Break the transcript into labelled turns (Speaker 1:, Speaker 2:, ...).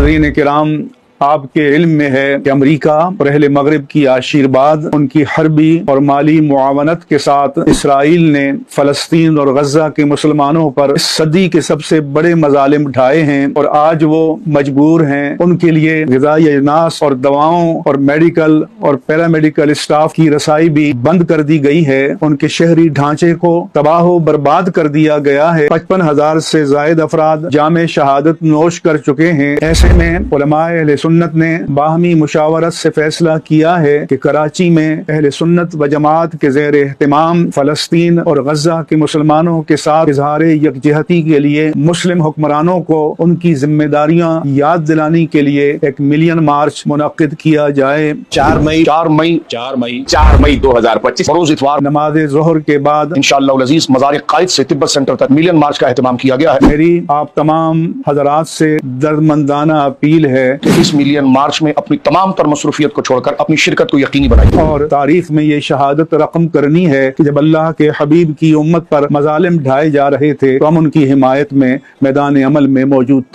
Speaker 1: नाज़रीन किराम, आपके इल्म में है कि अमरीका और अहले मगरिब की आशीर्वाद, उनकी हरबी और माली मुआवनत के साथ इसराइल ने फ़लस्तीन और गज़ा के मुसलमानों पर इस सदी के सबसे बड़े मज़ालिम ढाए हैं और आज वो मजबूर हैं। उनके लिए ग़िज़ाई अजनास और दवाओं और मेडिकल और पैरामेडिकल स्टाफ की रसाई भी बंद कर दी गई है। उनके शहरी ढांचे को तबाह बर्बाद कर दिया गया है। 55,000 से ज़ायद अफराद जामे शहादत नोश कर चुके हैं। ऐसे में उलमाए अहले सुन्नत ने बाहमी मुशावरत से फैसला किया है कि कराची में अहले सुन्नत व जमात के ज़ेर एहतिमाम फ़लस्तीन और गज़ा के मुसलमानों के साथ इज़हार यकजहती के लिए मुस्लिम हुक्मरानों को उनकी जिम्मेदारियां याद दिलाने के लिए एक मिलियन मार्च मुनक्किद किया जाए।
Speaker 2: 4 मई 2025 रोज इतवार
Speaker 1: नमाज ज़ोहर के बाद
Speaker 2: इंशाअल्लाह अज़ीज़ मज़ार क़ाइद से तिब्बत सेंटर तक मिलियन मार्च का एहतमाम किया गया है।
Speaker 1: मेरी आप तमाम हज़रात से दर्दमंदाना अपील है
Speaker 2: कि इस मिलियन मार्च में अपनी तमाम तर मसरूफियत को छोड़कर अपनी शिरकत को यकीनी बनाएं
Speaker 1: और तारीख में ये शहादत रकम करनी है कि जब अल्लाह के हबीब की उम्मत पर मज़ालिम ढाए जा रहे थे तो हम उनकी हिमायत में मैदान अमल में मौजूद थे।